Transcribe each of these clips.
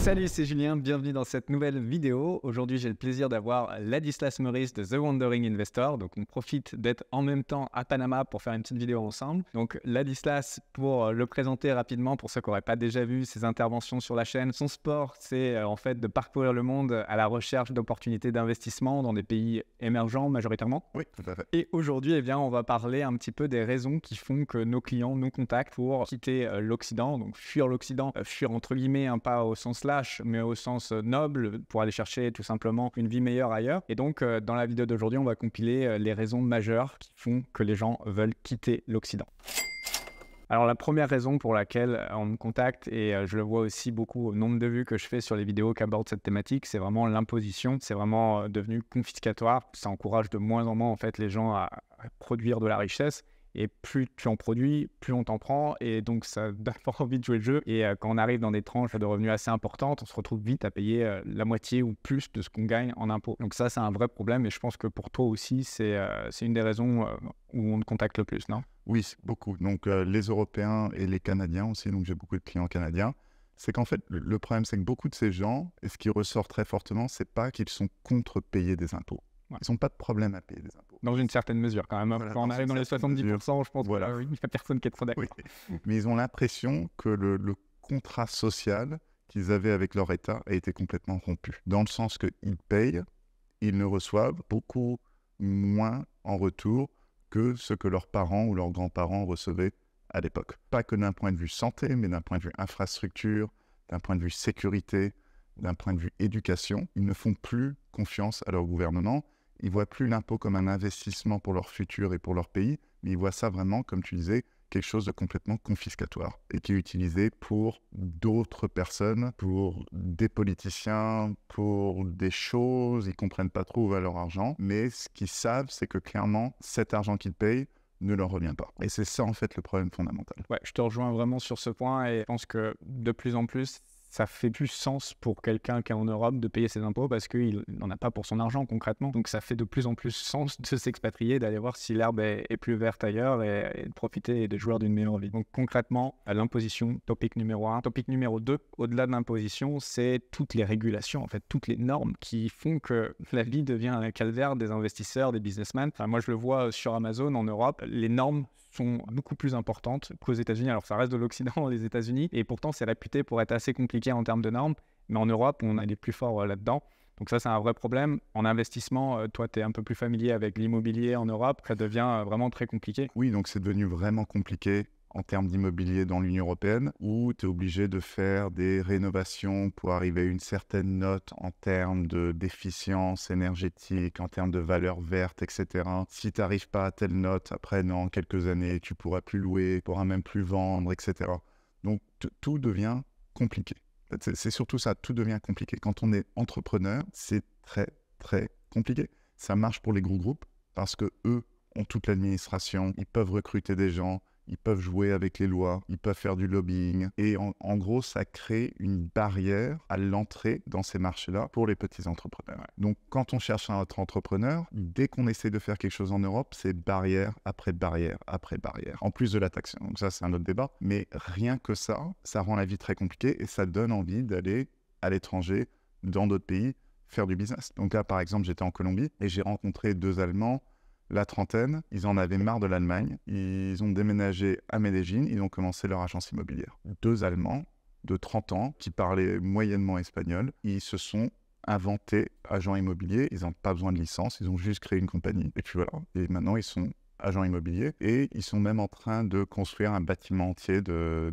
Salut, c'est Julien, bienvenue dans cette nouvelle vidéo. Aujourd'hui, j'ai le plaisir d'avoir Ladislas Maurice de The Wandering Investor. Donc, on profite d'être en même temps à Panama pour faire une petite vidéo ensemble. Donc, Ladislas, pour le présenter rapidement, pour ceux qui n'auraient pas déjà vu ses interventions sur la chaîne, son sport, c'est en fait de parcourir le monde à la recherche d'opportunités d'investissement dans des pays émergents majoritairement. Oui, tout à fait. Et aujourd'hui, on va parler un petit peu des raisons qui font que nos clients nous contactent pour quitter l'Occident, donc fuir l'Occident, fuir entre guillemets, pas au sens lâche, mais au sens noble, pour aller chercher tout simplement une vie meilleure ailleurs. Et donc, dans la vidéo d'aujourd'hui, on va compiler les raisons majeures qui font que les gens veulent quitter l'Occident. Alors, la première raison pour laquelle on me contacte, et je le vois aussi beaucoup au nombre de vues que je fais sur les vidéos qui abordent cette thématique, c'est vraiment l'imposition. C'est vraiment devenu confiscatoire. Ça encourage de moins en moins en fait les gens à produire de la richesse. Et plus tu en produis, plus on t'en prend. Et donc, ça donne pas envie de jouer le jeu. Et quand on arrive dans des tranches de revenus assez importantes, on se retrouve vite à payer la moitié ou plus de ce qu'on gagne en impôts. Donc ça, c'est un vrai problème. Et je pense que pour toi aussi, c'est une des raisons où on te contacte le plus, non? Oui, beaucoup. Donc, les Européens et les Canadiens aussi, donc j'ai beaucoup de clients canadiens. C'est qu'en fait, le problème, c'est que beaucoup de ces gens, et ce qui ressort très fortement, c'est pas qu'ils sont contre payer des impôts. Ouais. Ils n'ont pas de problème à payer des impôts. Dans une certaine mesure, quand même. Voilà, quand on arrive dans les 70%, je pense voilà. qu'il n'y a personne qui est trop d'accord. Oui. Mais ils ont l'impression que le contrat social qu'ils avaient avec leur État a été complètement rompu. Dans le sens qu'ils payent, ils ne reçoivent beaucoup moins en retour que ce que leurs parents ou leurs grands-parents recevaient à l'époque. Pas que d'un point de vue santé, mais d'un point de vue infrastructure, d'un point de vue sécurité, d'un point de vue éducation. Ils ne font plus confiance à leur gouvernement. Ils ne voient plus l'impôt comme un investissement pour leur futur et pour leur pays, mais ils voient ça vraiment, comme tu disais, quelque chose de complètement confiscatoire et qui est utilisé pour d'autres personnes, pour des politiciens, pour des choses. Ils ne comprennent pas trop où va leur argent, mais ce qu'ils savent, c'est que clairement, cet argent qu'ils payent ne leur revient pas. Et c'est ça, en fait, le problème fondamental. Ouais, je te rejoins vraiment sur ce point et je pense que de plus en plus, ça fait plus sens pour quelqu'un qui est en Europe de payer ses impôts parce qu'il n'en a pas pour son argent concrètement. Donc ça fait de plus en plus sens de s'expatrier, d'aller voir si l'herbe est plus verte ailleurs et de profiter et de jouir d'une meilleure vie. Donc concrètement, l'imposition, topic numéro 1. Topic numéro 2, au-delà de l'imposition, c'est toutes les régulations, en fait, toutes les normes qui font que la vie devient un calvaire des investisseurs, des businessmen. Enfin, moi, je le vois sur Amazon en Europe, les normes sont beaucoup plus importantes qu'aux États-Unis. Alors, ça reste de l'Occident, les États-Unis, et pourtant, c'est réputé pour être assez compliqué en termes de normes. Mais en Europe, on est les plus forts là-dedans. Donc ça, c'est un vrai problème. En investissement, toi, tu es un peu plus familier avec l'immobilier en Europe. Ça devient vraiment très compliqué. Oui, donc c'est devenu vraiment compliqué en termes d'immobilier dans l'Union européenne, où tu es obligé de faire des rénovations pour arriver à une certaine note en termes d'efficience énergétique, en termes de valeur verte, etc. Si tu n'arrives pas à telle note, après, dans quelques années, tu ne pourras plus louer, tu ne pourras même plus vendre, etc. Donc, tout devient compliqué. C'est surtout ça, tout devient compliqué. Quand on est entrepreneur, c'est très, très compliqué. Ça marche pour les gros groupes parce que eux ont toute l'administration, ils peuvent recruter des gens, ils peuvent jouer avec les lois, ils peuvent faire du lobbying. Et en gros, ça crée une barrière à l'entrée dans ces marchés-là pour les petits entrepreneurs. Donc, quand on cherche un autre entrepreneur, dès qu'on essaie de faire quelque chose en Europe, c'est barrière après barrière après barrière. En plus de la taxe. Donc ça, c'est un autre débat. Mais rien que ça rend la vie très compliquée et ça donne envie d'aller à l'étranger, dans d'autres pays, faire du business. Donc là, par exemple, j'étais en Colombie et j'ai rencontré 2 Allemands, la trentaine, ils en avaient marre de l'Allemagne, ils ont déménagé à Medellín, ils ont commencé leur agence immobilière. 2 Allemands de 30 ans qui parlaient moyennement espagnol, ils se sont inventés agents immobiliers, ils n'ont pas besoin de licence, ils ont juste créé une compagnie. Et puis voilà, et maintenant ils sont agents immobiliers et ils sont même en train de construire un bâtiment entier de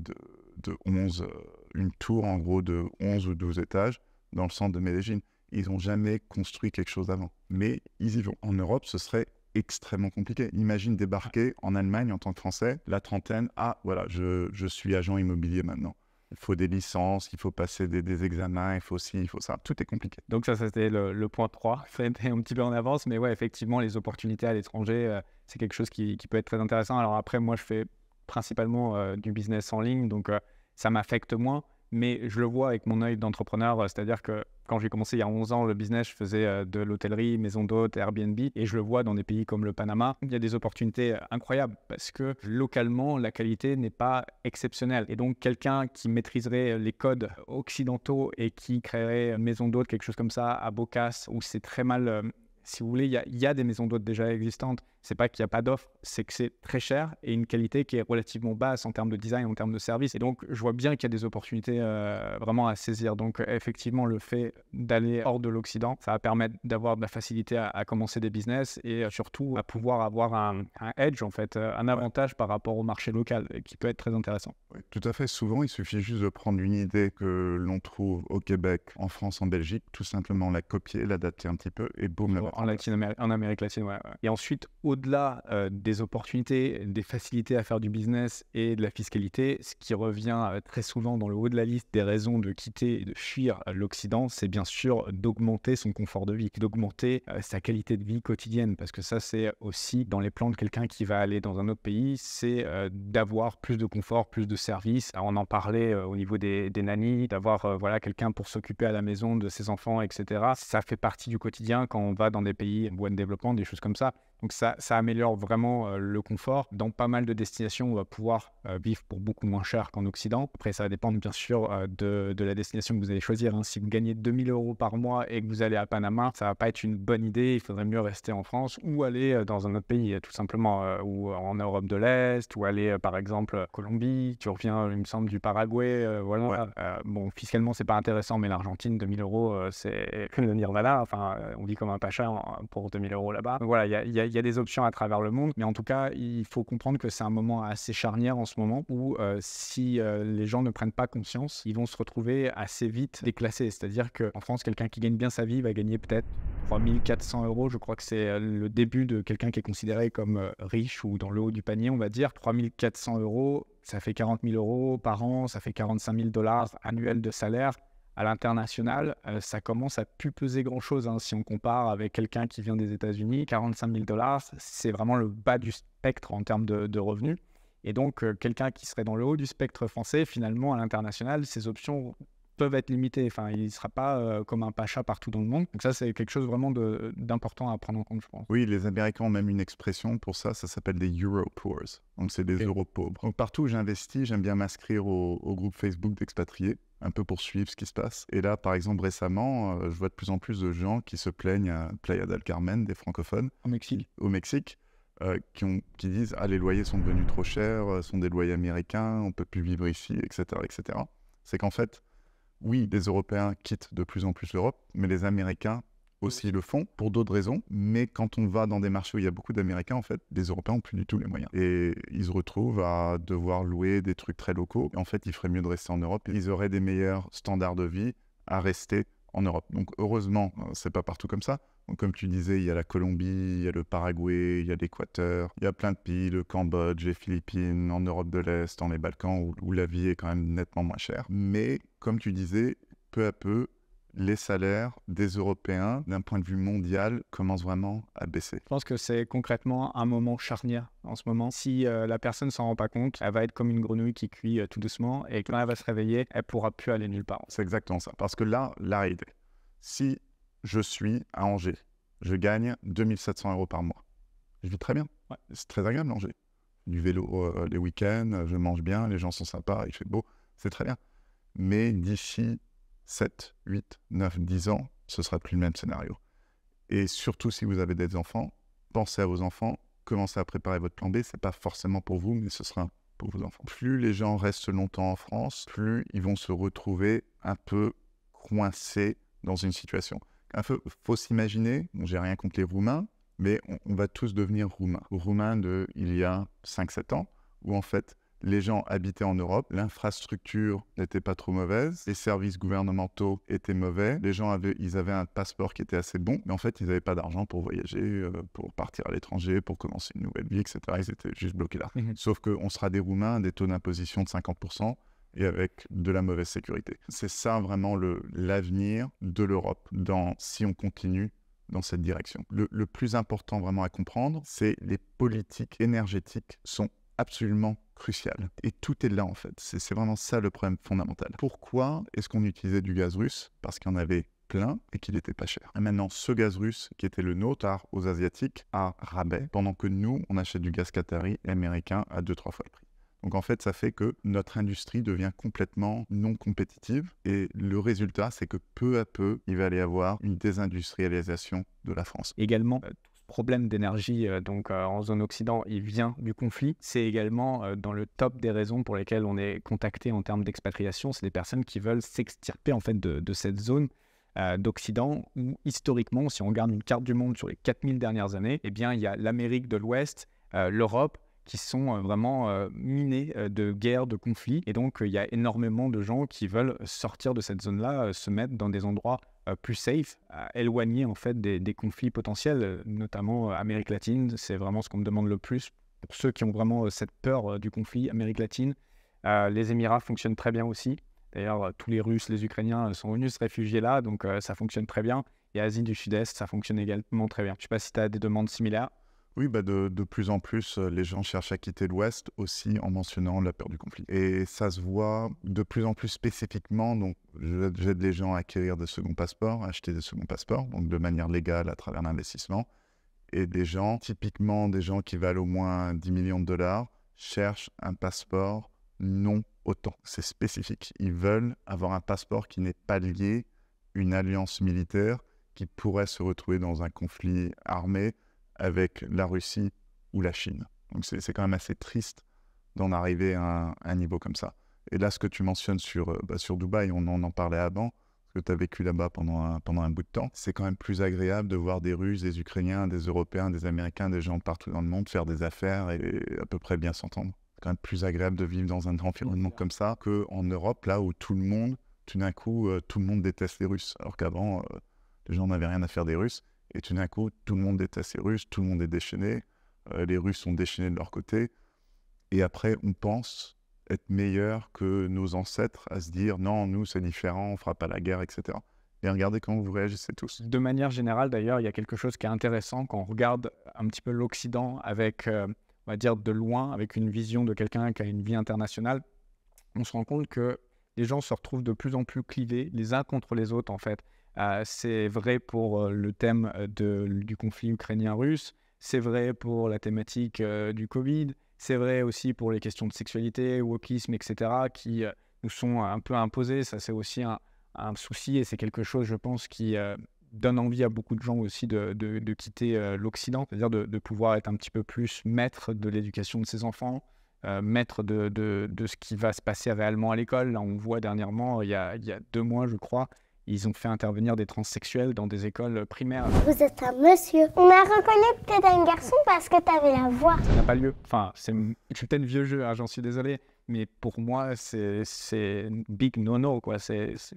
11, une tour en gros de 11 ou 12 étages dans le centre de Medellín. Ils n'ont jamais construit quelque chose avant, mais ils y vont. En Europe, ce serait extrêmement compliqué. Imagine débarquer en Allemagne en tant que Français, la trentaine, voilà, je suis agent immobilier maintenant. Il faut des licences, il faut passer des examens, il faut ci, il faut ça. Tout est compliqué. Donc ça, c'était le point 3. Ça a été un petit peu en avance, mais ouais, effectivement, les opportunités à l'étranger, c'est quelque chose qui peut être très intéressant. Alors après, moi, je fais principalement du business en ligne, donc ça m'affecte moins. mais je le vois avec mon œil d'entrepreneur, c'est-à-dire que quand j'ai commencé il y a 11 ans le business, je faisais de l'hôtellerie, maison d'hôtes, Airbnb, et je le vois dans des pays comme le Panama, il y a des opportunités incroyables parce que localement, la qualité n'est pas exceptionnelle. Et donc, quelqu'un qui maîtriserait les codes occidentaux et qui créerait une maison d'hôtes, quelque chose comme ça, à Bocas, où c'est très mal... si vous voulez, il y a des maisons d'hôtes déjà existantes. C'est pas qu'il n'y a pas d'offres, c'est que c'est très cher et une qualité qui est relativement basse en termes de design, en termes de service. Et donc, je vois bien qu'il y a des opportunités vraiment à saisir. Donc, effectivement, le fait d'aller hors de l'Occident, ça va permettre d'avoir de la facilité à commencer des business et surtout à pouvoir avoir un edge, en fait, un avantage par rapport au marché local qui peut être très intéressant. Oui, tout à fait. Souvent, il suffit juste de prendre une idée que l'on trouve au Québec, en France, en Belgique, tout simplement la copier, l'adapter un petit peu et boum, la mettre en place. En Amérique latine, ouais. Et ensuite, au-delà des opportunités, des facilités à faire du business et de la fiscalité, ce qui revient très souvent dans le haut de la liste des raisons de quitter et de fuir l'Occident, c'est bien sûr d'augmenter son confort de vie, d'augmenter sa qualité de vie quotidienne, parce que ça, c'est aussi dans les plans de quelqu'un qui va aller dans un autre pays, c'est d'avoir plus de confort, plus de services. On en parlait au niveau des nannies, d'avoir voilà, quelqu'un pour s'occuper à la maison de ses enfants, etc. Ça fait partie du quotidien quand on va dans des pays en voie de développement, des choses comme ça. Donc ça améliore vraiment le confort. Dans pas mal de destinations, on va pouvoir vivre pour beaucoup moins cher qu'en Occident. Après, ça va dépendre bien sûr de la destination que vous allez choisir. Si vous gagnez 2 000 € par mois et que vous allez à Panama, ça va pas être une bonne idée. Il faudrait mieux rester en France ou aller dans un autre pays, tout simplement, ou en Europe de l'Est, ou aller par exemple Colombie. Tu reviens, il me semble, du Paraguay. Voilà. Ouais. Bon, fiscalement, c'est pas intéressant, mais l'Argentine, 2 000 €, c'est le nirvana. Enfin, on vit comme un pacha pour 2 000 € là-bas. Donc voilà, il y a des options à travers le monde, mais en tout cas, il faut comprendre que c'est un moment assez charnière en ce moment où si les gens ne prennent pas conscience, ils vont se retrouver assez vite déclassés. C'est-à-dire qu'en France, quelqu'un qui gagne bien sa vie va gagner peut-être 3 400 €. Je crois que c'est le début de quelqu'un qui est considéré comme riche ou dans le haut du panier, on va dire. 3 400 €, ça fait 40 000 € par an, ça fait 45 000 $ annuels de salaire. À l'international, ça commence à plus peser grand-chose si on compare avec quelqu'un qui vient des États-Unis. 45 000 $, c'est vraiment le bas du spectre en termes de revenus. Et donc, quelqu'un qui serait dans le haut du spectre français, finalement, à l'international, ses options peuvent être limitées. Enfin, il ne sera pas comme un pacha partout dans le monde. Donc ça, c'est quelque chose vraiment d'important à prendre en compte, je pense. Oui, les Américains ont même une expression pour ça, ça s'appelle des Euro Poors. Donc, c'est des euros pauvres. Donc, partout où j'investis, j'aime bien m'inscrire au groupe Facebook d'expatriés, un peu pour suivre ce qui se passe. Et là, par exemple, récemment, je vois de plus en plus de gens qui se plaignent à Playa del Carmen, des francophones, au Mexique, qui disent « Ah, les loyers sont devenus trop chers, sont des loyers américains, on ne peut plus vivre ici, etc. etc. » C'est qu'en fait, oui, les Européens quittent de plus en plus l'Europe, mais les Américains aussi le font pour d'autres raisons. Mais quand on va dans des marchés où il y a beaucoup d'Américains, en fait, les Européens n'ont plus du tout les moyens. Et ils se retrouvent à devoir louer des trucs très locaux. Et en fait, il ferait mieux de rester en Europe. Ils auraient des meilleurs standards de vie à rester en Europe. Donc heureusement, c'est pas partout comme ça. Donc, comme tu disais, il y a la Colombie, il y a le Paraguay, il y a l'Équateur, il y a plein de pays, le Cambodge, les Philippines, en Europe de l'Est, dans les Balkans, où la vie est quand même nettement moins chère. Mais, comme tu disais, peu à peu, les salaires des Européens, d'un point de vue mondial, commencent vraiment à baisser. Je pense que c'est concrètement un moment charnière en ce moment. Si la personne ne s'en rend pas compte, elle va être comme une grenouille qui cuit tout doucement et quand elle va se réveiller, elle ne pourra plus aller nulle part. C'est exactement ça. Parce que là, la réalité, si je suis à Angers, je gagne 2 700 € par mois. Je vis très bien. Ouais. C'est très agréable, Angers. Du vélo les week-ends, je mange bien, les gens sont sympas, il fait beau, c'est très bien. Mais d'ici 7, 8, 9, 10 ans, ce ne sera plus le même scénario. Et surtout, si vous avez des enfants, pensez à vos enfants, commencez à préparer votre plan B. Ce n'est pas forcément pour vous, mais ce sera pour vos enfants. Plus les gens restent longtemps en France, plus ils vont se retrouver un peu coincés dans une situation. Il faut s'imaginer, j'ai rien contre les Roumains, mais on va tous devenir Roumains il y a 5-7 ans, où en fait, les gens habitaient en Europe, l'infrastructure n'était pas trop mauvaise, les services gouvernementaux étaient mauvais, les gens ils avaient un passeport qui était assez bon, mais en fait, ils n'avaient pas d'argent pour voyager, pour partir à l'étranger, pour commencer une nouvelle vie, etc. Ils étaient juste bloqués là. Sauf qu'on sera des Roumains à des taux d'imposition de 50%, et avec de la mauvaise sécurité. C'est ça vraiment l'avenir de l'Europe, si on continue dans cette direction. Le plus important vraiment à comprendre, c'est les politiques énergétiques sont absolument crucial. Et tout est là, en fait. C'est vraiment ça le problème fondamental. Pourquoi est-ce qu'on utilisait du gaz russe? Parce qu'il y en avait plein et qu'il n'était pas cher. Et maintenant, ce gaz russe qui était le nôtre part aux Asiatiques à rabais, pendant que nous, on achète du gaz qatari et américain à 2-3 fois le prix. Donc en fait, ça fait que notre industrie devient complètement non compétitive et le résultat, c'est que peu à peu, il va y avoir une désindustrialisation de la France. Également, tout ce problème d'énergie en zone Occident, il vient du conflit. C'est également dans le top des raisons pour lesquelles on est contacté en termes d'expatriation. C'est des personnes qui veulent s'extirper en fait de cette zone d'Occident où historiquement, si on regarde une carte du monde sur les 4000 dernières années, eh bien, il y a l'Amérique de l'Ouest, l'Europe, qui sont vraiment minés de guerres, de conflits. Et donc, il y a énormément de gens qui veulent sortir de cette zone-là, se mettre dans des endroits plus safe, éloignés en fait des conflits potentiels, notamment Amérique latine. C'est vraiment ce qu'on me demande le plus. Pour ceux qui ont vraiment cette peur du conflit, Amérique latine, les Émirats fonctionnent très bien aussi. D'ailleurs, tous les Russes, les Ukrainiens sont venus se réfugier là, donc ça fonctionne très bien. Et Asie du Sud-Est, ça fonctionne également très bien. Je ne sais pas si tu as des demandes similaires. Oui, de plus en plus, les gens cherchent à quitter l'Ouest aussi en mentionnant la peur du conflit. Et ça se voit de plus en plus spécifiquement. Donc, j'aide les gens à acquérir des seconds passeports, à acheter des seconds passeports, donc de manière légale à travers l'investissement. Et des gens, typiquement des gens qui valent au moins 10 millions de dollars, cherchent un passeport non OTAN. C'est spécifique. Ils veulent avoir un passeport qui n'est pas lié à une alliance militaire qui pourrait se retrouver dans un conflit armé avec la Russie ou la Chine. Donc c'est quand même assez triste d'en arriver à un niveau comme ça. Et là, ce que tu mentionnes sur Dubaï, on en parlait avant, parce que tu as vécu là-bas pendant un bout de temps, c'est quand même plus agréable de voir des Russes, des Ukrainiens, des Européens, des Américains, des gens partout dans le monde faire des affaires et à peu près bien s'entendre. C'est quand même plus agréable de vivre dans un environnement comme ça qu'en Europe, là où tout le monde, tout d'un coup, tout le monde déteste les Russes. Alors qu'avant, les gens n'avaient rien à faire des Russes. Et tout d'un coup, tout le monde déteste les Russes, tout le monde est déchaîné, les Russes sont déchaînés de leur côté. Et après, on pense être meilleur que nos ancêtres à se dire « Non, nous, c'est différent, on ne fera pas la guerre, etc. » Et regardez comment vous réagissez tous. De manière générale, d'ailleurs, il y a quelque chose qui est intéressant quand on regarde un petit peu l'Occident avec, on va dire, de loin, avec une vision de quelqu'un qui a une vie internationale. On se rend compte que les gens se retrouvent de plus en plus clivés les uns contre les autres, en fait. C'est vrai pour le thème du conflit ukrainien-russe, c'est vrai pour la thématique du Covid, c'est vrai aussi pour les questions de sexualité, wokisme, etc., qui nous sont un peu imposées. Ça, c'est aussi un souci et c'est quelque chose, je pense, qui donne envie à beaucoup de gens aussi de quitter l'Occident, c'est-à-dire de pouvoir être un petit peu plus maître de l'éducation de ses enfants, maître de ce qui va se passer réellement à l'école. Là, on voit dernièrement, il y a 2 mois, je crois, ils ont fait intervenir des transsexuels dans des écoles primaires. Vous êtes un monsieur. On a reconnu que t'étais un garçon parce que t'avais la voix. Ça n'a pas lieu. Enfin, c'est peut-être vieux jeu, hein, j'en suis désolé. Mais pour moi, c'est big no-no, quoi.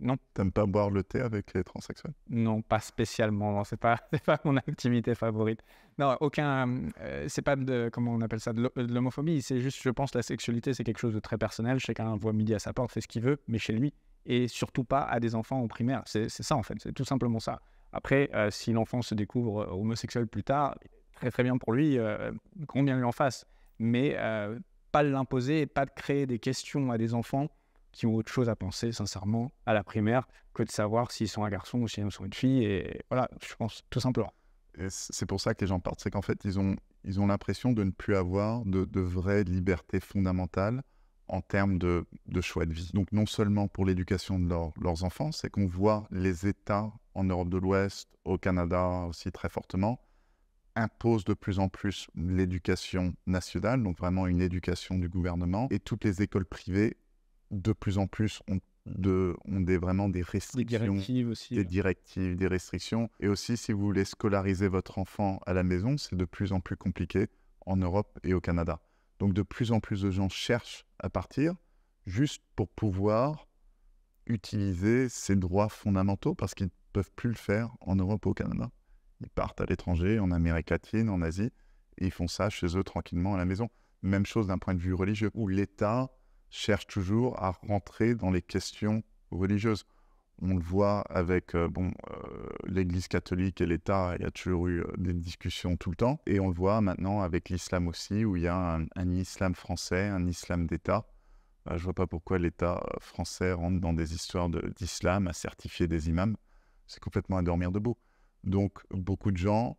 Non. T'aimes pas boire le thé avec les transsexuels? Non, pas spécialement. Non, c'est pas mon activité favorite. Non, c'est pas comment on appelle ça, de l'homophobie. C'est juste, je pense, la sexualité, c'est quelque chose de très personnel. Chacun voit midi à sa porte, fait ce qu'il veut, mais chez lui. Et surtout pas à des enfants en primaire. C'est ça, en fait. C'est tout simplement ça. Après, si l'enfant se découvre homosexuel plus tard, très très bien pour lui, grand bien lui en fasse. Mais pas de l'imposer et pas de créer des questions à des enfants qui ont autre chose à penser, sincèrement, à la primaire, que de savoir s'ils sont un garçon ou s'ils sont une fille. Et voilà, je pense, tout simplement. Et c'est pour ça que les gens partent. C'est qu'en fait, ils ont l'impression de ne plus avoir de vraie liberté fondamentale en termes de choix de vie. Donc non seulement pour l'éducation de leurs enfants, c'est qu'on voit les États en Europe de l'Ouest, au Canada aussi très fortement, imposent de plus en plus l'éducation nationale, donc vraiment une éducation du gouvernement, et toutes les écoles privées, de plus en plus, ont vraiment des restrictions, des directives aussi. Des directives, des restrictions. Et aussi, si vous voulez scolariser votre enfant à la maison, c'est de plus en plus compliqué en Europe et au Canada. Donc de plus en plus de gens cherchent à partir juste pour pouvoir utiliser ces droits fondamentaux parce qu'ils ne peuvent plus le faire en Europe ou au Canada. Ils partent à l'étranger, en Amérique latine, en Asie, et ils font ça chez eux tranquillement à la maison. Même chose d'un point de vue religieux, où l'État cherche toujours à rentrer dans les questions religieuses. On le voit avec l'Église catholique et l'État, il y a toujours eu des discussions tout le temps. Et on le voit maintenant avec l'islam aussi, où il y a un islam français, un islam d'État. Je ne vois pas pourquoi l'État français rentre dans des histoires d'islam, à certifier des imams. C'est complètement à dormir debout. Donc, beaucoup de gens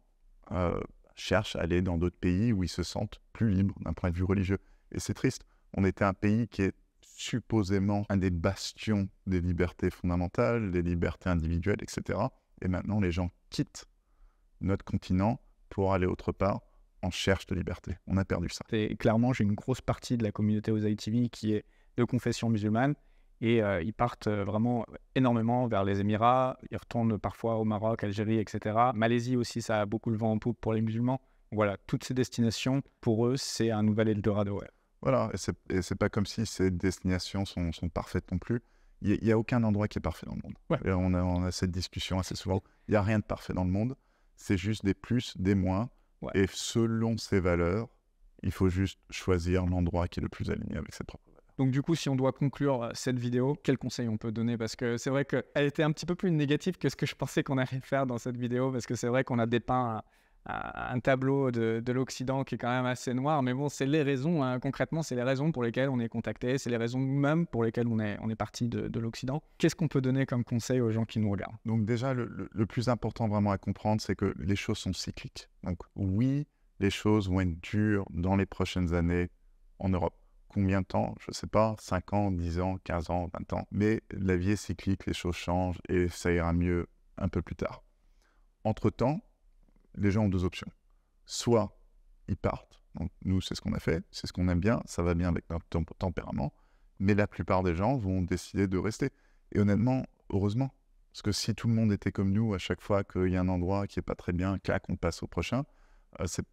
cherchent à aller dans d'autres pays où ils se sentent plus libres d'un point de vue religieux. Et c'est triste. On était un pays qui est supposément un des bastions des libertés fondamentales, des libertés individuelles, etc. Et maintenant, les gens quittent notre continent pour aller autre part en cherche de liberté. On a perdu ça. Et clairement, j'ai une grosse partie de la communauté aux ITV qui est de confession musulmane et ils partent vraiment énormément vers les Émirats. Ils retournent parfois au Maroc, Algérie, etc. Malaisie aussi, ça a beaucoup le vent en poupe pour les musulmans. Voilà, toutes ces destinations, pour eux, c'est un nouvel Eldorado. Ouais. Voilà, et c'est pas comme si ces destinations sont parfaites non plus. Il n'y a aucun endroit qui est parfait dans le monde. Ouais. Et on a cette discussion assez souvent. Il n'y a rien de parfait dans le monde. C'est juste des plus, des moins. Ouais. Et selon ses valeurs, il faut juste choisir l'endroit qui est le plus aligné avec ses propres valeurs. Donc du coup, si on doit conclure cette vidéo, quel conseil on peut donner? Parce que c'est vrai qu'elle était un petit peu plus négative que ce que je pensais qu'on allait faire dans cette vidéo, parce que c'est vrai qu'on a dépeint un tableau de l'Occident qui est quand même assez noir, mais bon, c'est les raisons, hein, concrètement, c'est les raisons pour lesquelles on est contacté, c'est les raisons nous-mêmes pour lesquelles on est parti de l'Occident. Qu'est-ce qu'on peut donner comme conseil aux gens qui nous regardent? Donc déjà, le plus important vraiment à comprendre, c'est que les choses sont cycliques. Donc oui, les choses vont être dures dans les prochaines années en Europe. Combien de temps? Je ne sais pas, 5 ans, 10 ans, 15 ans, 20 ans. Mais la vie est cyclique, les choses changent et ça ira mieux un peu plus tard. Entre-temps, les gens ont deux options. Soit ils partent. Donc, nous, c'est ce qu'on a fait, c'est ce qu'on aime bien, ça va bien avec notre tempérament. Mais la plupart des gens vont décider de rester. Et honnêtement, heureusement. Parce que si tout le monde était comme nous, à chaque fois qu'il y a un endroit qui n'est pas très bien, clac, on passe au prochain.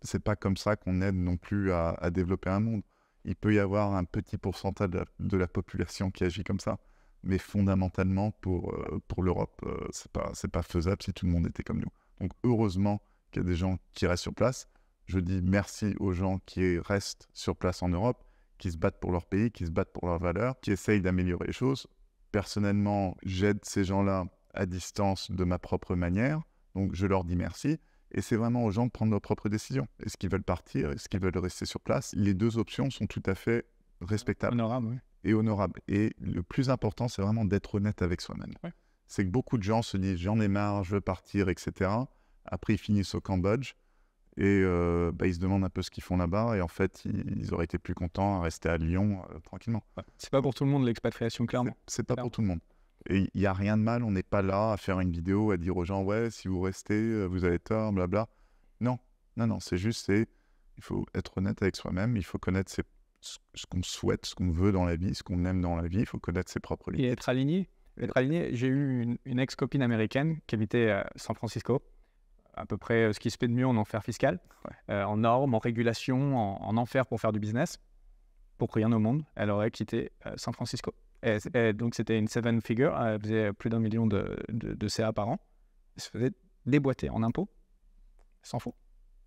C'est pas comme ça qu'on aide non plus à développer un monde. Il peut y avoir un petit pourcentage de la population qui agit comme ça. Mais fondamentalement, pour l'Europe, c'est pas faisable si tout le monde était comme nous. Donc heureusement qu'il y a des gens qui restent sur place. Je dis merci aux gens qui restent sur place en Europe, qui se battent pour leur pays, qui se battent pour leurs valeurs, qui essayent d'améliorer les choses. Personnellement, j'aide ces gens-là à distance de ma propre manière. Donc je leur dis merci. Et c'est vraiment aux gens de prendre leurs propres décisions. Est-ce qu'ils veulent partir? Est-ce qu'ils veulent rester sur place? Les deux options sont tout à fait respectables. Honorable, oui. Et honorables. Et le plus important, c'est vraiment d'être honnête avec soi-même. Ouais. C'est que beaucoup de gens se disent « j'en ai marre, je veux partir, etc. » Après, ils finissent au Cambodge et ils se demandent un peu ce qu'ils font là-bas. Et en fait, ils auraient été plus contents à rester à Lyon tranquillement. Ouais. C'est pas pour tout le monde l'expatriation, clairement. C'est pas pour tout le monde. Et il n'y a rien de mal, on n'est pas là à faire une vidéo, à dire aux gens « ouais, si vous restez, vous avez tort, blabla ». Non, c'est juste, il faut être honnête avec soi-même, il faut connaître ce qu'on souhaite, ce qu'on veut dans la vie, ce qu'on aime dans la vie, il faut connaître ses propres limites. Et être aligné. J'ai eu une ex-copine américaine qui habitait à San Francisco, à peu près ce qui se fait de mieux en enfer fiscal, en normes, en régulation, en enfer pour faire du business. Pour rien au monde, elle aurait quitté San Francisco. Et donc c'était une 7-figure, elle faisait plus d'1 million de CA par an. Elle se faisait déboîter en impôts, elle s'en fout.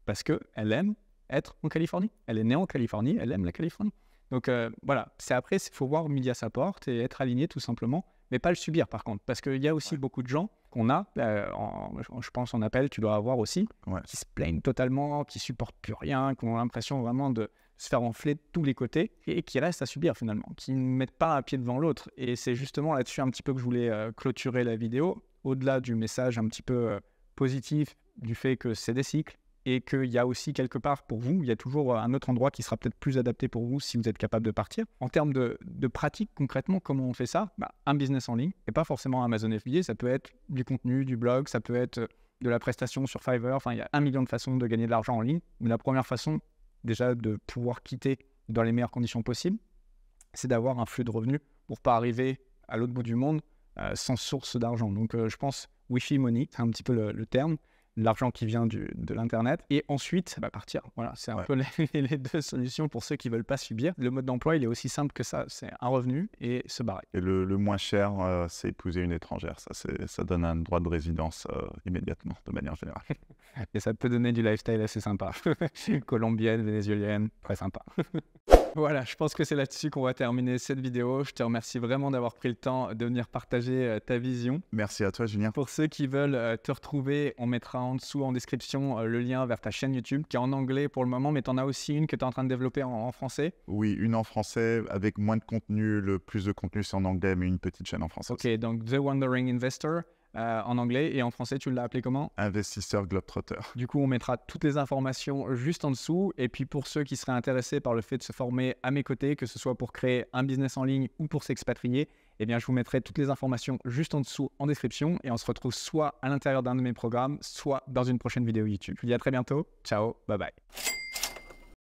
Parce qu'elle aime être en Californie. Elle est née en Californie, elle aime la Californie. Donc voilà, il faut voir midi à sa porte et être aligné tout simplement, mais pas le subir par contre. Parce qu'il y a aussi beaucoup de gens qu'on a, je pense en appel, tu dois avoir aussi, qui se plaignent totalement, qui supportent plus rien, qui ont l'impression vraiment de se faire enfler de tous les côtés et qui restent à subir finalement, qui ne mettent pas un pied devant l'autre. Et c'est justement là-dessus un petit peu que je voulais clôturer la vidéo, au-delà du message un petit peu positif du fait que c'est des cycles et qu'il y a aussi quelque part pour vous, il y a toujours un autre endroit qui sera peut-être plus adapté pour vous si vous êtes capable de partir. En termes de pratique, concrètement, comment on fait ça? Un business en ligne, et pas forcément Amazon FBA, ça peut être du contenu, du blog, ça peut être de la prestation sur Fiverr, enfin il y a 1 million de façons de gagner de l'argent en ligne, mais la première façon, déjà de pouvoir quitter dans les meilleures conditions possibles, c'est d'avoir un flux de revenus pour pas arriver à l'autre bout du monde sans source d'argent. Donc je pense Wi-Fi money, c'est un petit peu le terme, l'argent qui vient de l'internet, et ensuite partir. Voilà, c'est un peu les deux solutions pour ceux qui veulent pas subir. Le mode d'emploi, il est aussi simple que ça, c'est un revenu et se barrer. Et le moins cher, c'est épouser une étrangère. Ça donne un droit de résidence immédiatement, de manière générale. Et ça peut donner du lifestyle assez sympa. Colombienne, vénézuélienne, très sympa. Voilà, je pense que c'est là-dessus qu'on va terminer cette vidéo. Je te remercie vraiment d'avoir pris le temps de venir partager ta vision. Merci à toi, Julien. Pour ceux qui veulent te retrouver, on mettra en dessous en description le lien vers ta chaîne YouTube qui est en anglais pour le moment, mais tu en as aussi une que tu es en train de développer en français. Oui, une en français avec moins de contenu. Le plus de contenu, c'est en anglais, mais une petite chaîne en français. Ok, donc The Wandering Investor en anglais, et en français, tu l'as appelé comment? Investisseur Globetrotter. Du coup, on mettra toutes les informations juste en dessous. Et puis, pour ceux qui seraient intéressés par le fait de se former à mes côtés, que ce soit pour créer un business en ligne ou pour s'expatrier, eh bien, je vous mettrai toutes les informations juste en dessous en description. Et on se retrouve soit à l'intérieur d'un de mes programmes, soit dans une prochaine vidéo YouTube. Je vous dis à très bientôt. Ciao, bye bye.